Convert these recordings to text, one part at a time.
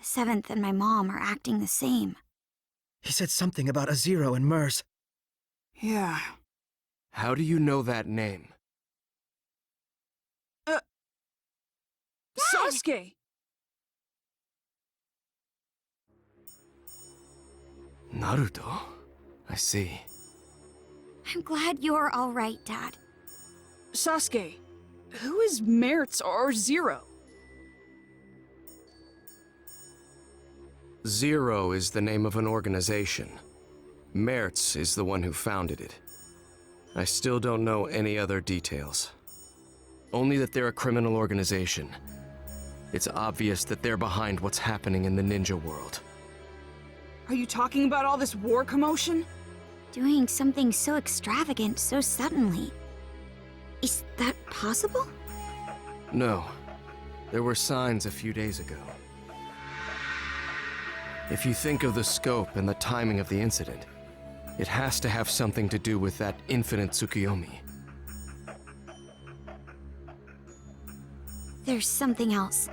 7th and my mom are acting the same. He said something about a Zero and Merz. Yeah. How do you know that name? Sasuke! Naruto? I see. I'm glad you're all right, Dad. Sasuke, who is Merz or Zero? Zero is the name of an organization. Merz is the one who founded it. I still don't know any other details. Only that they're a criminal organization. It's obvious that they're behind what's happening in the ninja world. Are you talking about all this war commotion? Doing something so extravagant so suddenly. Is that possible? No. There were signs a few days ago. If you think of the scope and the timing of the incident, it has to have something to do with that infinite Tsukuyomi. There's something else.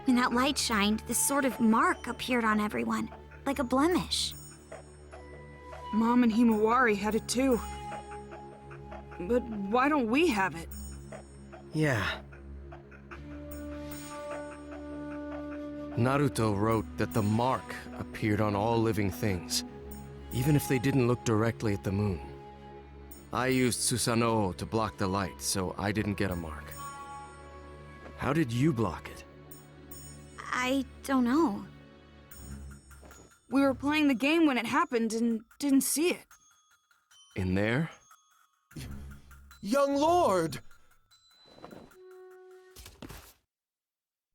When that light shined, this sort of mark appeared on everyone, like a blemish. Mom and Himawari had it too. But why don't we have it? Yeah. Naruto wrote that the mark appeared on all living things, even if they didn't look directly at the moon. I used Susanoo to block the light, so I didn't get a mark. How did you block it? I don't know. We were playing the game when it happened and didn't see it. In there? Young Lord!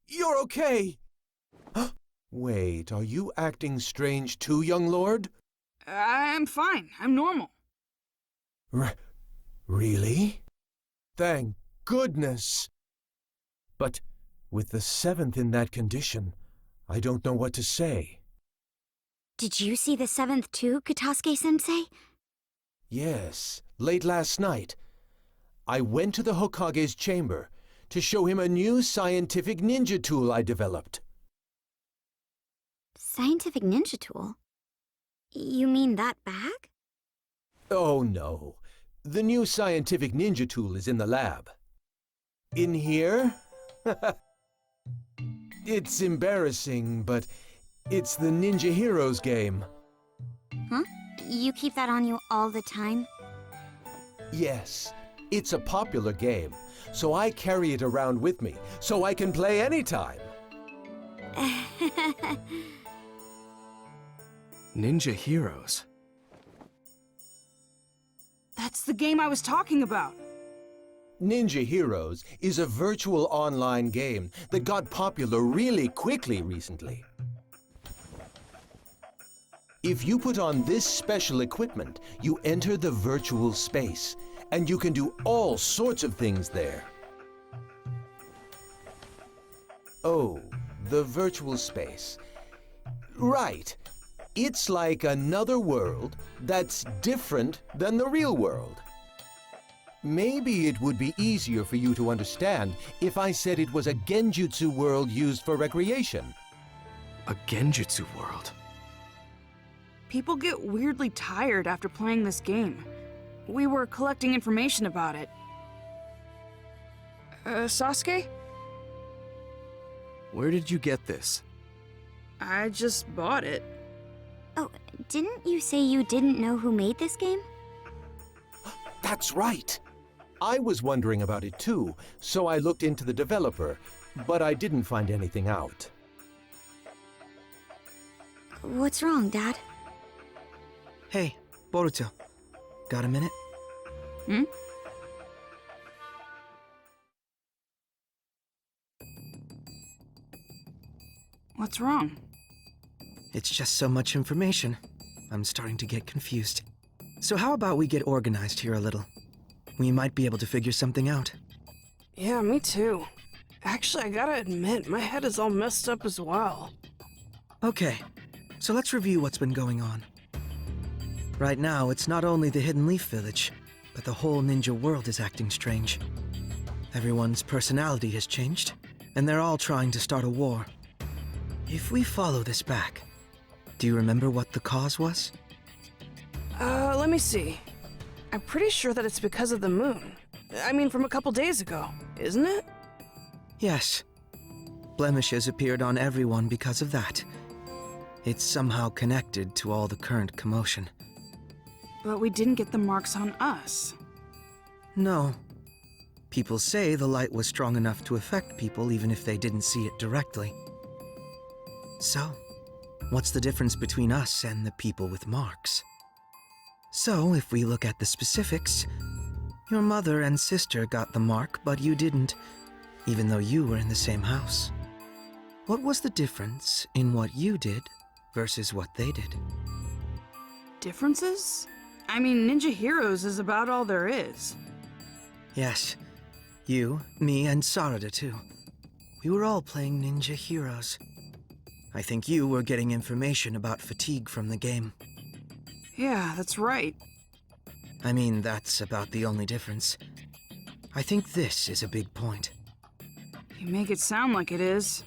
You're okay! Wait, are you acting strange too, young Lord? I'm fine. I'm normal. Really? Thank goodness! But with the 7th in that condition, I don't know what to say. Did you see the 7th too, Katasuke-sensei? Yes, late last night. I went to the Hokage's chamber to show him a new scientific ninja tool I developed. Scientific ninja tool? You mean that bag? Oh no, the new scientific ninja tool is in the lab. In here? It's embarrassing, but it's the Ninja Heroes game. Huh? You keep that on you all the time? Yes, it's a popular game, so I carry it around with me, so I can play anytime. Ninja Heroes? That's the game I was talking about. Ninja Heroes is a virtual online game that got popular really quickly recently. If you put on this special equipment, you enter the virtual space, and you can do all sorts of things there. Oh, the virtual space. Right. It's like another world that's different than the real world. Maybe it would be easier for you to understand if I said it was a genjutsu world used for recreation. A genjutsu world? People get weirdly tired after playing this game. We were collecting information about it. Sasuke? Where did you get this? I just bought it. Oh, didn't you say you didn't know who made this game? That's right. I was wondering about it too, so I looked into the developer, but I didn't find anything out. What's wrong, Dad? Hey, Boruto. Got a minute? Hmm? What's wrong? It's just so much information. I'm starting to get confused. So how about we get organized here a little? We might be able to figure something out. Yeah, me too. Actually, I gotta admit, my head is all messed up as well. Okay, so let's review what's been going on. Right now, it's not only the Hidden Leaf Village, but the whole ninja world is acting strange. Everyone's personality has changed, and they're all trying to start a war. If we follow this back, do you remember what the cause was? Let me see. I'm pretty sure that it's because of the moon. I mean, from a couple days ago, isn't it? Yes. Blemishes appeared on everyone because of that. It's somehow connected to all the current commotion. But we didn't get the marks on us. No. People say the light was strong enough to affect people even if they didn't see it directly. So, what's the difference between us and the people with marks? So, if we look at the specifics, your mother and sister got the mark, but you didn't, even though you were in the same house. What was the difference in what you did versus what they did? Differences? I mean, Ninja Heroes is about all there is. Yes. You, me, and Sarada too. We were all playing Ninja Heroes. I think you were getting information about fatigue from the game. Yeah, that's right. I mean, that's about the only difference. I think this is a big point. You make it sound like it is.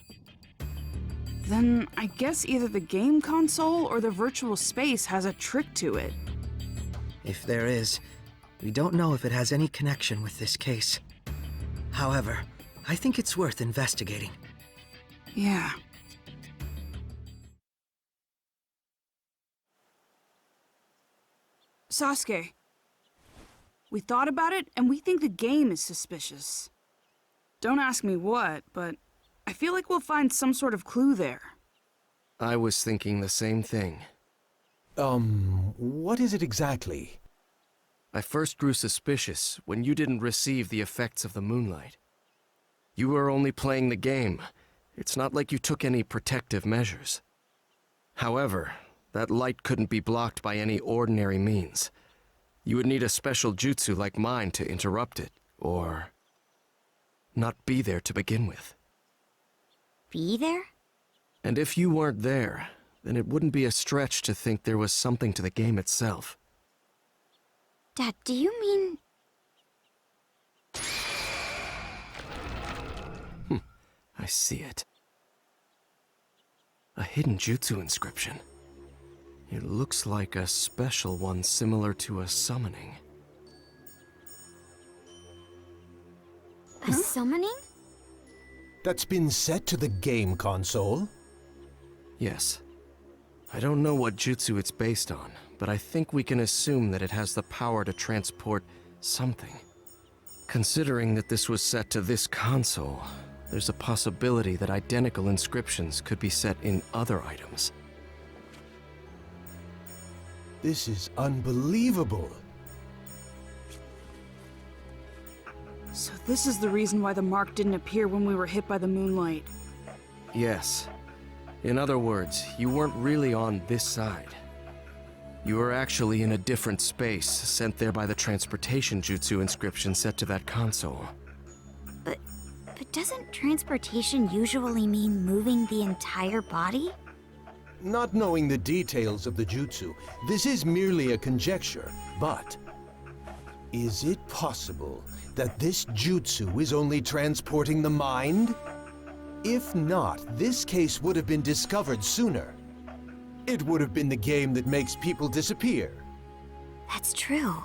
Then I guess either the game console or the virtual space has a trick to it. If there is, we don't know if it has any connection with this case. However, I think it's worth investigating. Yeah. Sasuke. We thought about it, and we think the game is suspicious. Don't ask me what, but I feel like we'll find some sort of clue there. I was thinking the same thing. What is it exactly? I first grew suspicious when you didn't receive the effects of the moonlight. You were only playing the game. It's not like you took any protective measures. However, that light couldn't be blocked by any ordinary means. You would need a special jutsu like mine to interrupt it, or not be there to begin with. Be there? And if you weren't there, then it wouldn't be a stretch to think there was something to the game itself. Dad, do you mean... I see it. A hidden jutsu inscription. It looks like a special one similar to a summoning. a summoning? That's been set to the game console? Yes. I don't know what jutsu it's based on, but I think we can assume that it has the power to transport something. Considering that this was set to this console, there's a possibility that identical inscriptions could be set in other items. This is unbelievable. So this is the reason why the mark didn't appear when we were hit by the moonlight. Yes. In other words, you weren't really on this side. You were actually in a different space, sent there by the transportation jutsu inscription set to that console. But doesn't transportation usually mean moving the entire body? Not knowing the details of the jutsu, this is merely a conjecture, but is it possible that this jutsu is only transporting the mind? If not, this case would have been discovered sooner. It would have been the game that makes people disappear. That's true.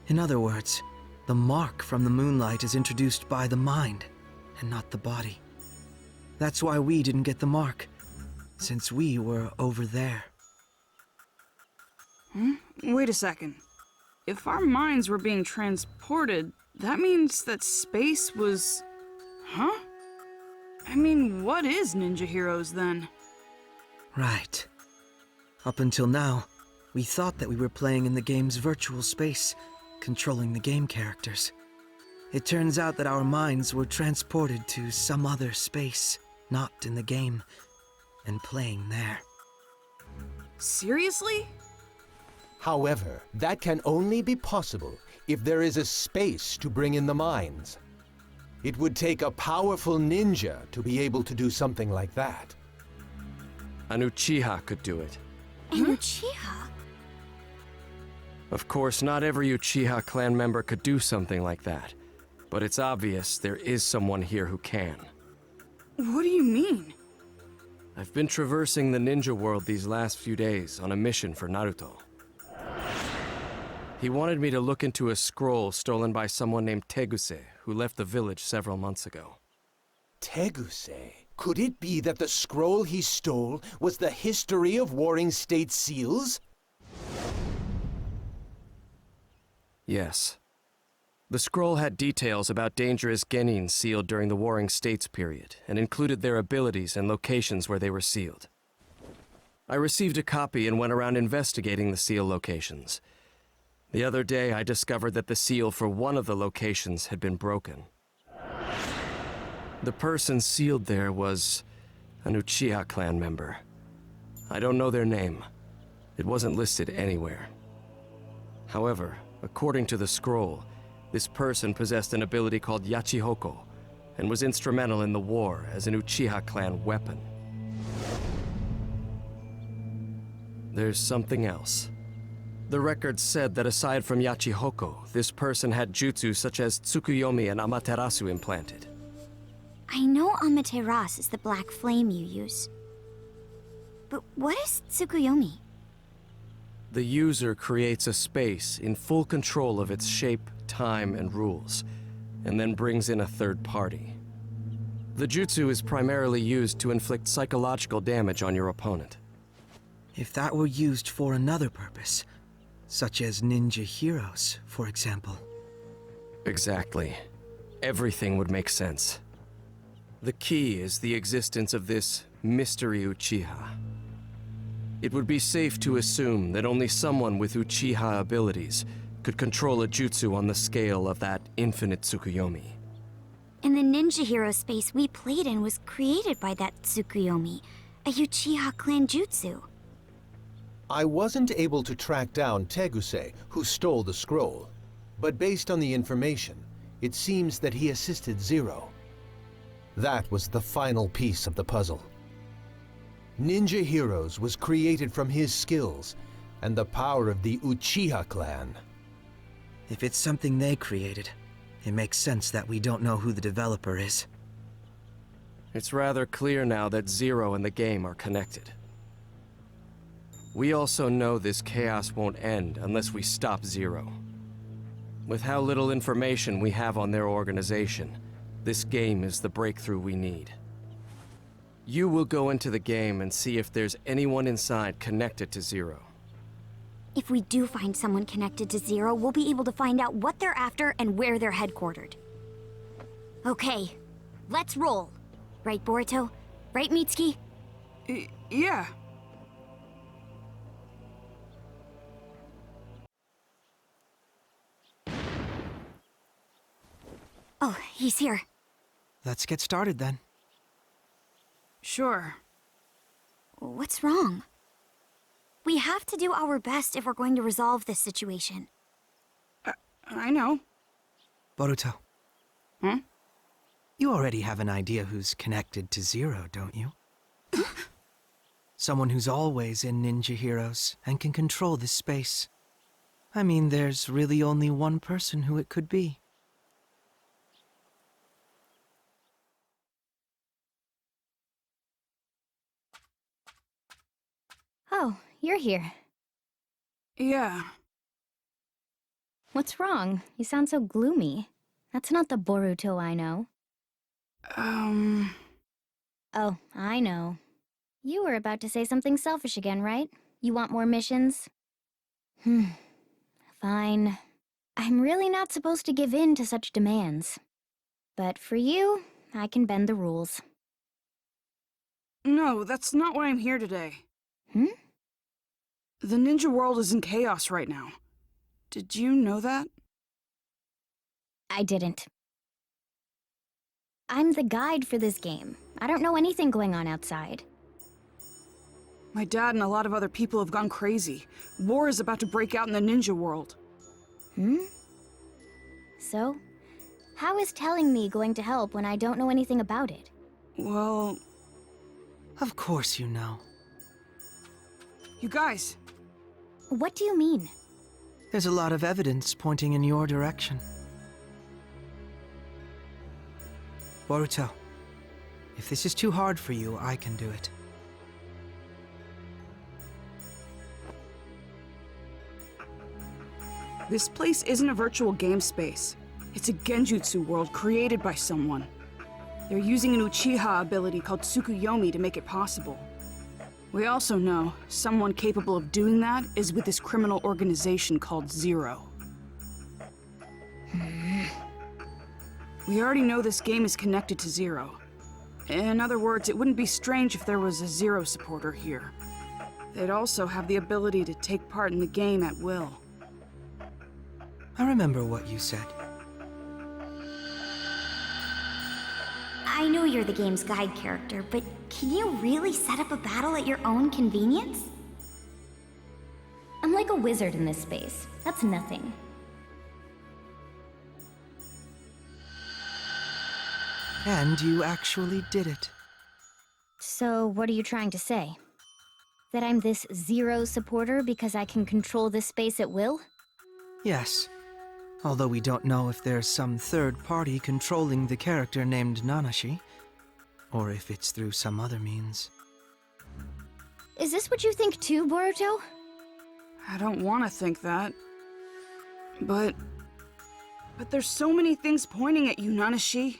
In other words, the mark from the moonlight is introduced by the mind, and not the body. That's why we didn't get the mark, since we were over there. Wait a second. If our minds were being transported, that means that space was... Huh? I mean, what is Ninja Heroes then? Right. Up until now, we thought that we were playing in the game's virtual space, controlling the game characters. It turns out that our minds were transported to some other space, not in the game, and playing there. Seriously? However, that can only be possible if there is a space to bring in the minds. It would take a powerful ninja to be able to do something like that. An Uchiha could do it. An Uchiha? Of course, not every Uchiha clan member could do something like that, but it's obvious there is someone here who can. What do you mean? I've been traversing the ninja world these last few days on a mission for Naruto. He wanted me to look into a scroll stolen by someone named Teguse, who left the village several months ago. Teguse? Could it be that the scroll he stole was the history of Warring State seals? Yes. The scroll had details about dangerous genins sealed during the Warring States period, and included their abilities and locations where they were sealed. I received a copy and went around investigating the seal locations. The other day, I discovered that the seal for one of the locations had been broken. The person sealed there was an Uchiha clan member. I don't know their name. It wasn't listed anywhere. However, according to the scroll, this person possessed an ability called Yachihoko, and was instrumental in the war as an Uchiha clan weapon. There's something else. The record said that aside from Yachihoko, this person had jutsu such as Tsukuyomi and Amaterasu implanted. I know Amaterasu is the black flame you use. But what is Tsukuyomi? The user creates a space in full control of its shape, time, and rules, and then brings in a third party. The jutsu is primarily used to inflict psychological damage on your opponent. If that were used for another purpose, such as ninja heroes, for example. Exactly. Everything would make sense. The key is the existence of this mystery Uchiha. It would be safe to assume that only someone with Uchiha abilities could control a jutsu on the scale of that infinite Tsukuyomi. And the ninja hero space we played in was created by that Tsukuyomi, a Uchiha clan jutsu. I wasn't able to track down Teguse, who stole the scroll, but based on the information, it seems that he assisted Zero. That was the final piece of the puzzle. Ninja Heroes was created from his skills and the power of the Uchiha clan. If it's something they created, it makes sense that we don't know who the developer is. It's rather clear now that Zero and the game are connected. We also know this chaos won't end unless we stop Zero. With how little information we have on their organization, this game is the breakthrough we need. You will go into the game and see if there's anyone inside connected to Zero. If we do find someone connected to Zero, we'll be able to find out what they're after and where they're headquartered. Okay, let's roll. Right, Boruto? Right, Mitsuki? Yeah. Oh, he's here. Let's get started then. Sure. What's wrong? We have to do our best if we're going to resolve this situation. I know. Boruto. Hmm? You already have an idea who's connected to Zero, don't you? Someone who's always in Ninja Heroes and can control this space. I mean, there's really only one person who it could be. Oh, you're here. Yeah. What's wrong? You sound so gloomy. That's not the Boruto I know. Oh, I know. You were about to say something selfish again, right? You want more missions? Fine. I'm really not supposed to give in to such demands. But for you, I can bend the rules. No, that's not why I'm here today. Hmm? The ninja world is in chaos right now. Did you know that? I didn't. I'm the guide for this game. I don't know anything going on outside. My dad and a lot of other people have gone crazy. War is about to break out in the ninja world. So, how is telling me going to help when I don't know anything about it? Well, Of course you know. you guys, What do you mean? There's a lot of evidence pointing in your direction. Boruto, if this is too hard for you, I can do it. This place isn't a virtual game space. It's a genjutsu world created by someone. They're using an Uchiha ability called Tsukuyomi to make it possible. We also know someone capable of doing that is with this criminal organization called Zero. We already know this game is connected to Zero. In other words, it wouldn't be strange if there was a Zero supporter here. They'd also have the ability to take part in the game at will. I remember what you said. I know you're the game's guide character, but can you really set up a battle at your own convenience? I'm like a wizard in this space. That's nothing. And you actually did it. So, what are you trying to say? That I'm this Zero supporter because I can control this space at will? Yes. Although we don't know if there's some third party controlling the character named Nanashi, or if it's through some other means. Is this what you think too, Boruto? I don't want to think that. But there's so many things pointing at you, Nanashi.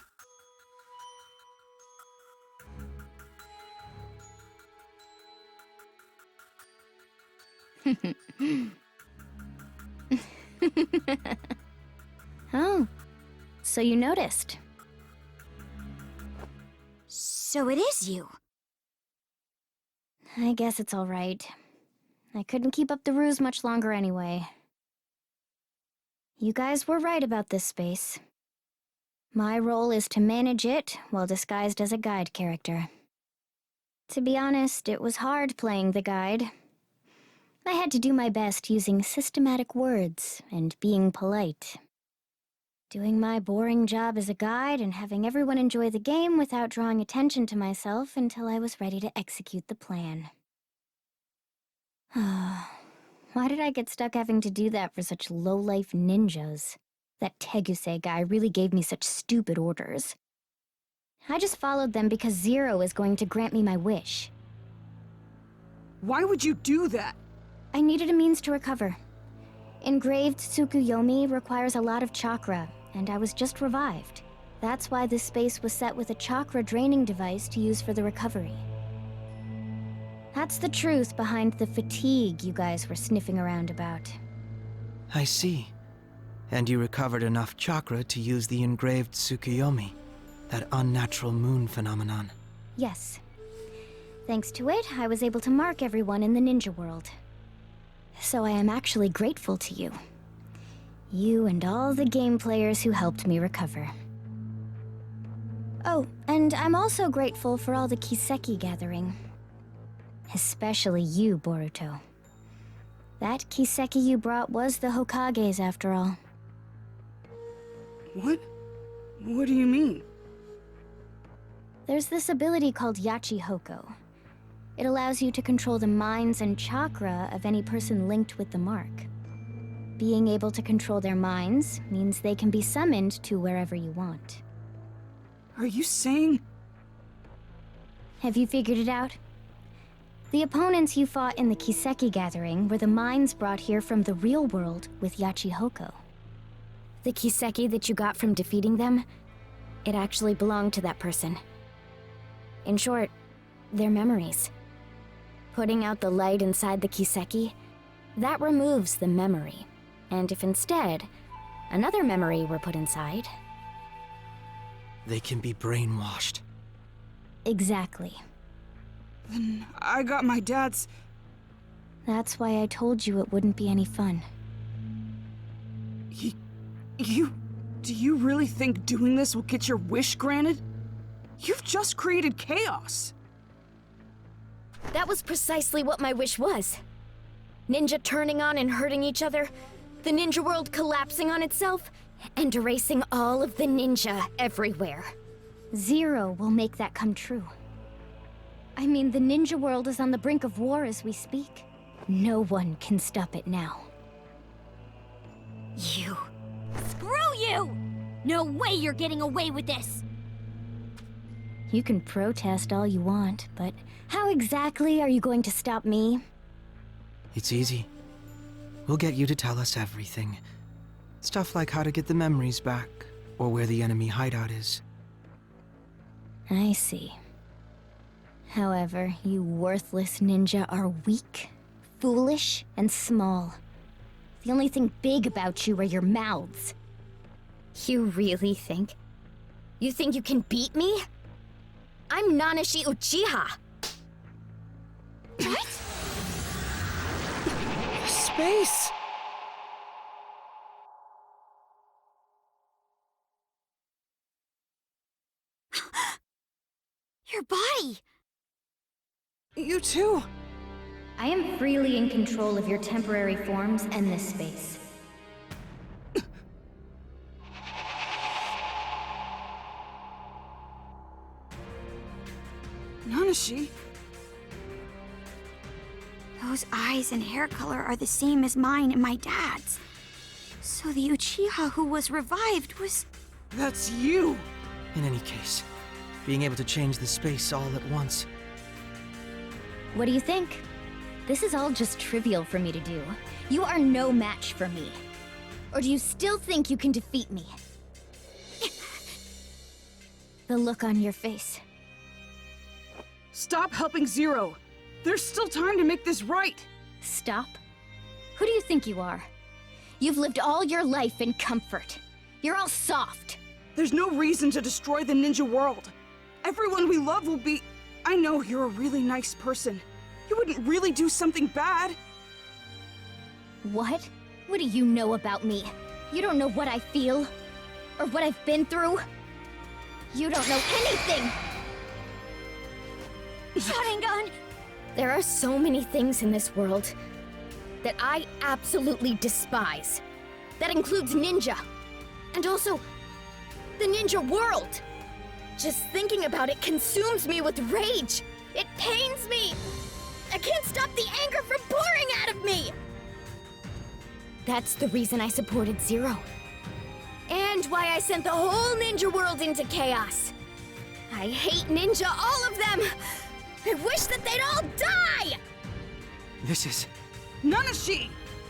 Oh, so you noticed. So it is you. I guess it's all right. I couldn't keep up the ruse much longer anyway. You guys were right about this space. My role is to manage it while disguised as a guide character. To be honest, it was hard playing the guide. I had to do my best using systematic words and being polite. Doing my boring job as a guide and having everyone enjoy the game without drawing attention to myself until I was ready to execute the plan. Why did I get stuck having to do that for such low-life ninjas? That Teguse guy really gave me such stupid orders. I just followed them because Zero is going to grant me my wish. Why would you do that? I needed a means to recover. Engraved Tsukuyomi requires a lot of chakra, and I was just revived. That's why this space was set with a chakra draining device to use for the recovery. That's the truth behind the fatigue you guys were sniffing around about. I see. And you recovered enough chakra to use the engraved Tsukuyomi, that unnatural moon phenomenon. Yes. Thanks to it, I was able to mark everyone in the ninja world. So I am actually grateful to you. You and all the game players who helped me recover. Oh, and I'm also grateful for all the Kiseki gathering. Especially you, Boruto. That Kiseki you brought was the Hokage's after all. What? What do you mean? There's this ability called Yachi Hoko. It allows you to control the minds and chakra of any person linked with the mark. Being able to control their minds means they can be summoned to wherever you want. Are you saying... Have you figured it out? The opponents you fought in the Kiseki gathering were the minds brought here from the real world with Yachi Hoko. The Kiseki that you got from defeating them, it actually belonged to that person. In short, their memories. Putting out the light inside the Kiseki, that removes the memory. And if instead, another memory were put inside... They can be brainwashed. Exactly. Then I got my dad's... That's why I told you it wouldn't be any fun. Do you really think doing this will get your wish granted? You've just created chaos. That was precisely what my wish was. Ninja turning on and hurting each other, the ninja world collapsing on itself, and erasing all of the ninja everywhere. Zero will make that come true. I mean, the ninja world is on the brink of war as we speak. No one can stop it now. You. Screw you! No way you're getting away with this! You can protest all you want, but how exactly are you going to stop me? It's easy. We'll get you to tell us everything, Stuff like how to get the memories back, or where the enemy hideout is. I see. However, you worthless ninja are weak, foolish, and small. The only thing big about you are your mouths. You really think? You think you can beat me? I'm Nanashi Uchiha. What? Space! Your body! You too! I am freely in control of your temporary forms and this space. Nanashi? Those eyes and hair color are the same as mine and my dad's. So the Uchiha who was revived was... That's you! In any case, being able to change the space all at once. What do you think? This is all just trivial for me to do. You are no match for me. Or do you still think you can defeat me? The look on your face. Stop helping Zero! There's still time to make this right! Stop? Who do you think you are? You've lived all your life in comfort. You're all soft. There's no reason to destroy the ninja world. Everyone we love will be... I know you're a really nice person. You wouldn't really do something bad. What? What do you know about me? You don't know what I feel? Or what I've been through? You don't know anything! Sharingan! There are so many things in this world that I absolutely despise. That includes ninja. And also, the ninja world. Just thinking about it consumes me with rage. It pains me. I can't stop the anger from pouring out of me. That's the reason I supported Zero. And why I sent the whole ninja world into chaos. I hate ninja, all of them. I wish that they'd all die! This is... Nanashi!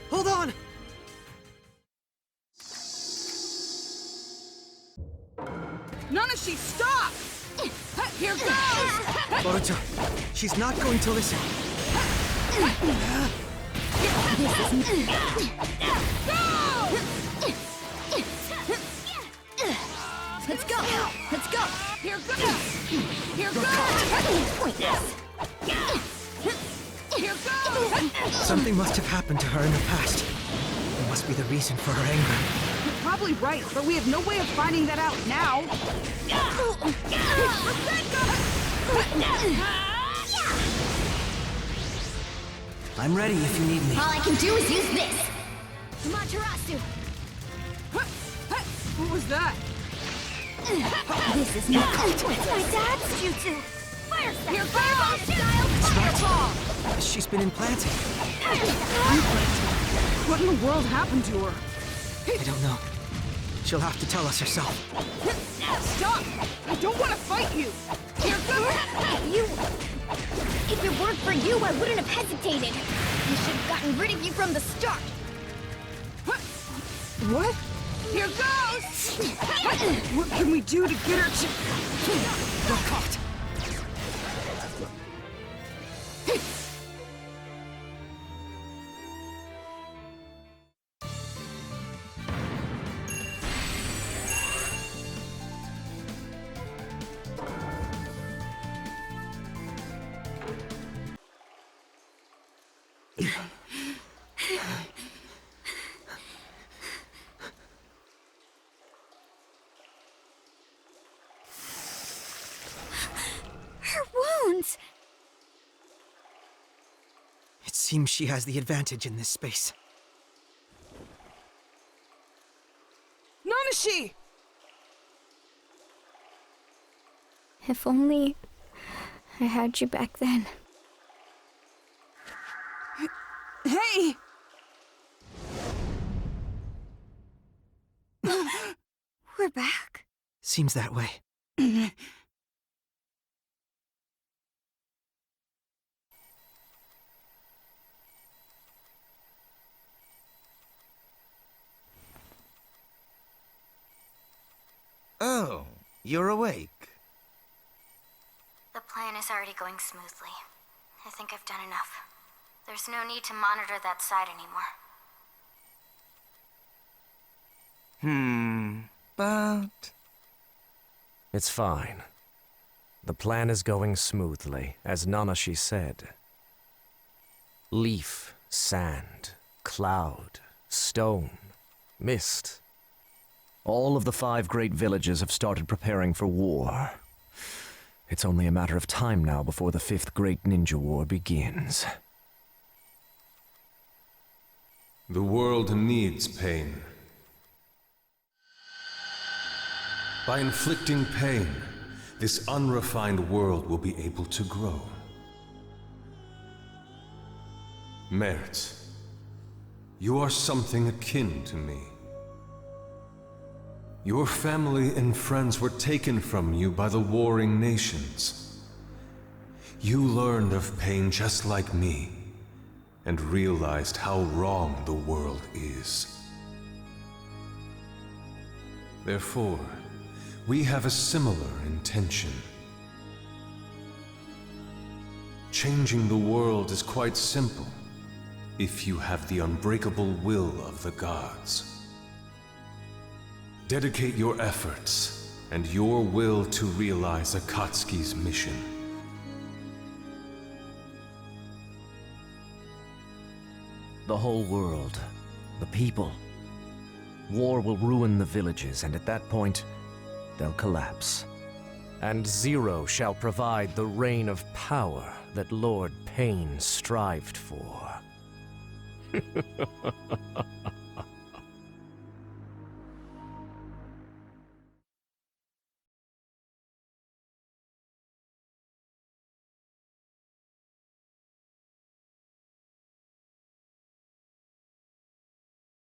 Hold on! Nanashi, stop! Here goes! Boruto, she's not going to listen. Let's go! Let's go! Here goes! Here goes! Here goes! Something must have happened to her in the past. It must be the reason for her anger. You're probably right, but we have no way of finding that out now. I'm ready if you need me. All I can do is use this! Materasu! What was that? This is not... It's my dad's jutsu! Fire style! Here Fireball goes! style! Fireball! She's been implanted. What in the world happened to her? I don't know. She'll have to tell us herself. Stop! I don't want to fight you! Here goes! You... If it weren't for you, I wouldn't have hesitated. I should have gotten rid of you from the start. What? Here goes! What can we do to get her to... You're caught. Her wounds! It seems she has the advantage in this space. Nanashi! If only I had you back then. Hey! We're back. Seems that way. Oh, you're awake. The plan is already going smoothly. I think I've done enough. There's no need to monitor that side anymore. But... It's fine. The plan is going smoothly, as Nanashi said. Leaf, sand, cloud, stone, mist. All of the 5 great villages have started preparing for war. It's only a matter of time now before the 5th Great Ninja War begins. The world needs pain. By inflicting pain, this unrefined world will be able to grow. Merz, you are something akin to me. Your family and friends were taken from you by the warring nations. You learned of pain just like me, and realized how wrong the world is. Therefore, we have a similar intention. Changing the world is quite simple, if you have the unbreakable will of the gods. Dedicate your efforts and your will to realize Akatsuki's mission. The whole world, the people. War will ruin the villages, and at that point, they'll collapse. And Zero shall provide the reign of power that Lord Pain strived for.